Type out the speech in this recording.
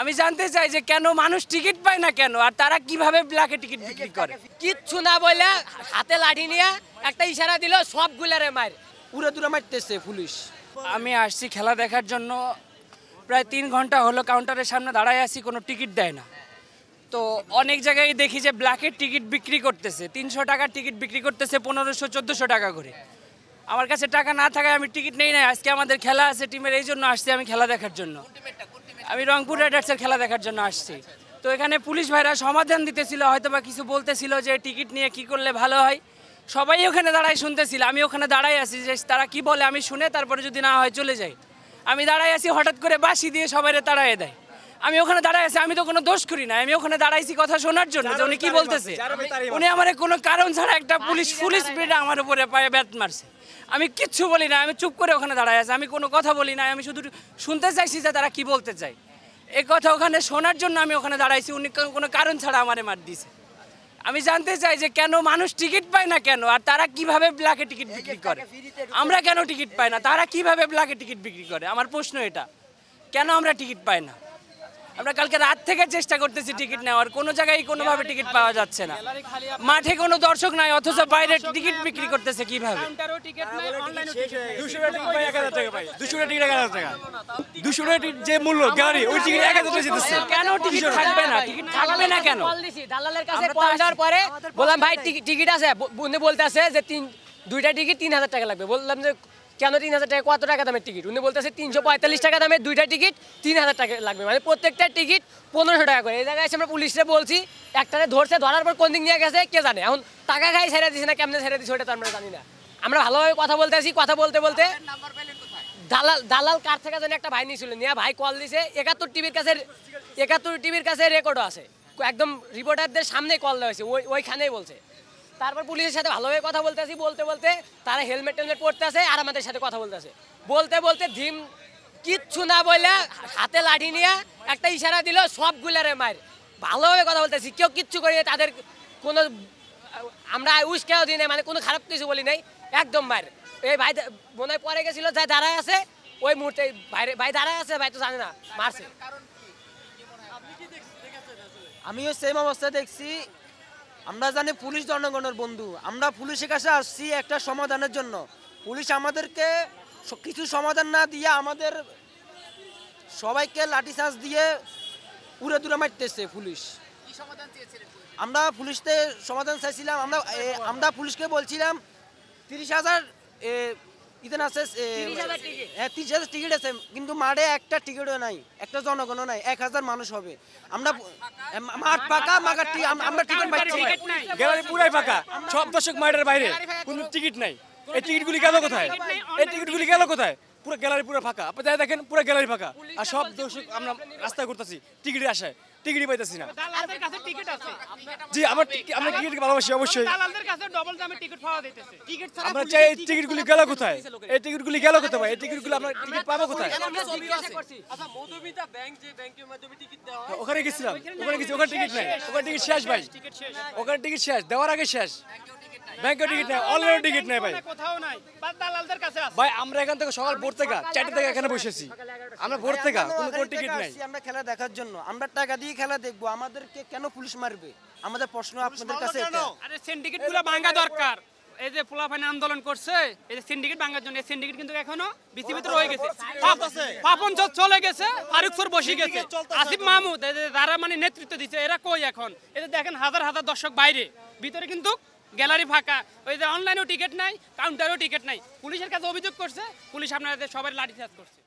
আমি জানতে চাই যে কেন মানুষ টিকিট পায় না কেন, আর তারা কিভাবে ব্ল্যাকে টিকিট বিক্রি করে। কিচ্ছু না বলে হাতে লাঠি নিয়ে একটা ইশারা দিল, সবগুলারে মার পুরো দূরে মারতেছে পুলিশ। আমি আসছি খেলা দেখার জন্য, প্রায় 3 ঘন্টা হলো কাউন্টারের সামনে দাঁড়ায় আছি, কোনো টিকিট দেয় না। তো অনেক জায়গায় দেখি যে ব্ল্যাকের টিকিট বিক্রি করতেছে, 300 টাকার টিকিট বিক্রি করতেছে 1500-1400 টাকা করে। আমার কাছে টাকা না থাকায় আমি টিকিট নেই নাই। আজকে আমাদের খেলা আছে টিমের, এই জন্য আসছি আমি খেলা দেখার জন্য। আমি রংপুর রাইডার্সের খেলা দেখার জন্য আসছি। তো এখানে পুলিশ ভাইরা সমাধান দিতেছিল, হয়তো বা কিছু বলতেছিল যে টিকিট নিয়ে কি করলে ভালো হয়। সবাই ওখানে দাঁড়ায় শুনতেছিল, আমি ওখানে দাঁড়াই আছি যে তারা কি বলে আমি শুনে তারপরে যদি না হয় চলে যাই। আমি দাঁড়াই আছি, হঠাৎ করে বাঁশি দিয়ে সবাই তাড়াইয়ে দেয়। আমি ওখানে দাঁড়াই আছি, আমি তো কোনো দোষ করি না, আমি ওখানে দাঁড়াইছি কথা শোনার জন্য যে উনি কি বলতেছে। উনি আমার কোনো কারণ ছাড়া একটা পুলিশ স্পিডে আমার উপরে পায়ে ব্যাট মারছে। আমি কিচ্ছু বলি না, আমি চুপ করে ওখানে দাঁড়াই আছি, আমি কোনো কথা বলি না, আমি শুধু শুনতে চাইছি যে তারা কি বলতে চায়। এই কথা ওখানে শোনার জন্য আমি ওখানে দাঁড়াইছি, উনি কোনো কারণ ছাড়া আমারে মার দিছে। আমি জানতে চাই যে কেন মানুষ টিকিট পায় না কেন, আর তারা কিভাবে ব্ল্যাকে টিকিট বিক্রি করে। আমরা কেন টিকিট পাই না, তারা কিভাবে ব্ল্যাকে টিকিট বিক্রি করে। আমার প্রশ্ন এটা, কেন আমরা টিকিট পাই না। আমরা কালকে রাত থেকে চেষ্টা করতেছি টিকিট নেওয়ার, কোনো জায়গায় কোনোভাবে টিকিট পাওয়া যাচ্ছে না। মাঠে কোনো দর্শক নাই, অথচ বাইরে টিকিট বিক্রি করতেছে কিভাবে। 200 টিকিট যে মূল্য গাড়ি, ওই টিকিট 1000 টাকা জিতেছে। কেন টিকিট থাকবে না, টিকিট থাকবে না কেন। দালালের কাছে কল দেওয়ার পরে বললাম ভাই টিকিট আছে, উনি বলতেছে যে দুইটা টিকিট 3000 টাকা লাগবে। বললাম যে কেন 3000 টাকা, কত টাকা দামের টিকিট। উনি বলতেছে 345 টাকা দামের দুইটা টিকিট 3000 টাকা লাগবে, মানে প্রত্যেকটা টিকিট 1500 টাকা করে। এই জায়গায় এসে আমরা পুলিশে বলছি, একটারে ধরছে, ধরার পর কোন দিক নিয়ে গেছে কে জানে। এখন টাকা খাই ছেড়ে দিছে না কেমনে ছেড়ে দিছে ওটা তো আমরা জানি না। আমরা ভালোভাবে কথা বলতে আসি, কথা বলতে বলতে দালাল কার থেকে জানি একটা ভাই নিয়েছিল, নিয়ে ভাই কল দিছে। 71 টিভির কাছে রেকর্ডও আছে, একদম রিপোর্টারদের সামনে কল দেওয়া হয়েছে, ওইখানেই বলছে। তারপর পুলিশের সাথে ভালোভাবে কথা বলতে আসি, বলতে বলতে তারা হেলমেট টেলমেট পরতে আসে আর আমাদের সাথে কথা বলতে আসে। বলতে বলতে কিচ্ছু না বলে হাতে লাঠি নিয়ে একটা ইশারা দিল, সবগুলারে মার। ভালোভাবে কথা বলতেছি, কেউ কিচ্ছু করি তাদের কোনো, আমরা উস্কেও দিই নাই, মানে কোনো খারাপ কিছু বলি নাই, একদম মার। এই ভাই মনে হয় পরে গেছিল, যাই দাঁড়ায় আছে ওই মুহূর্তে ভাই দাঁড়ায় আছে, ভাই তো জানে না মারছে। আমিও সেম অবস্থা দেখছি। আমরা জানি পুলিশ জনগণের বন্ধু, আমরা পুলিশের কাছে আসছি একটা সমাধানের জন্য। পুলিশ আমাদেরকে কিছু সমাধান না দিয়ে আমাদের সবাইকে লাঠিচার্জ দিয়ে উড়ে দূরে মারতেছে পুলিশ। আমরা পুলিশকে সমাধান চাইছিলাম, আমরা পুলিশকে বলছিলাম 30,000 আছে, 30,000 টিকিট আছে, কিন্তু মাঠে একটা টিকিটও নাই, একটা জনগণও নাই, 1000 মানুষ হবে। আমরা মাঠ ফাঁকা, আমরা টিকিট পাচ্ছি, গ্যালারি পুরাই ফাঁকা, সব দর্শক মাঠের বাইরে, কোনো টিকিট নাই। এই টিকিটগুলি গেল কোথায়, এই টিকিটগুলি গেল কোথায়। পুরো গ্যালারি পুরো ফাঁকা, আপনি যাই দেখেন পুরো গ্যালারি ফাঁকা, আর সব দর্শক আমরা রাস্তায় ঘুরতেছি, টিকিটের আশায়, টিকিটই পাইতেছি না। জি, আমরা টিকিট ভালোবাসি অবশ্যই। আমরা চাই এই টিকিটগুলি গেল কোথায়, এই টিকিটগুলি গেল কোথায় ভাই, এই টিকিটগুলো আমরা টিকিট পাবো কোথায়। ওখানে গেছিলাম, ওখানে গেছি, ওখানে টিকিট নাই, ওখানে টিকিট শেষ ভাই, ওখানে টিকিট শেষ, দেওয়ার আগে শেষ। ব্যাংকের টিকিট নাই, অনলাইনে টিকিট নাই ভাই, ভাই আমরা এখান থেকে সকাল ভোর থেকে 4টা থেকে এখানে বসেছি, আমরা ভোর থেকে কোনো টিকিট নাই। আমরা খেলা দেখার জন্য, আমরা টাকা দিয়ে খেলা দেখবো, আমাদেরকে কেন পুলিশ মারবে, আমাদের প্রশ্ন আপনাদের কাছে এটা। আরে সিন্ডিকেটগুলো ভাঙা দরকার। এই যে পোলাপাইন আন্দোলন করছে, এই যে সিন্ডিকেট ভাঙার জন্য, এই সিন্ডিকেট কিন্তু এখনো বিসিবিতে রয়ে গেছে, পাপন চলে গেছে, ফারুক স্যার বসে গেছে, আসিফ মাহমুদ যারা মানে নেতৃত্ব দিচ্ছে, এরা কই এখন। এই যে দেখেন হাজার হাজার দর্শক বাইরে, ভিতরে কিন্তু গ্যালারি ফাঁকা। ওই যে অনলাইনেও টিকিট নাই, কাউন্টারেও টিকিট নাই। পুলিশের কাছে অভিযোগ করছে, পুলিশ আপনাদের সবাই লাঠিচার্জ করছে।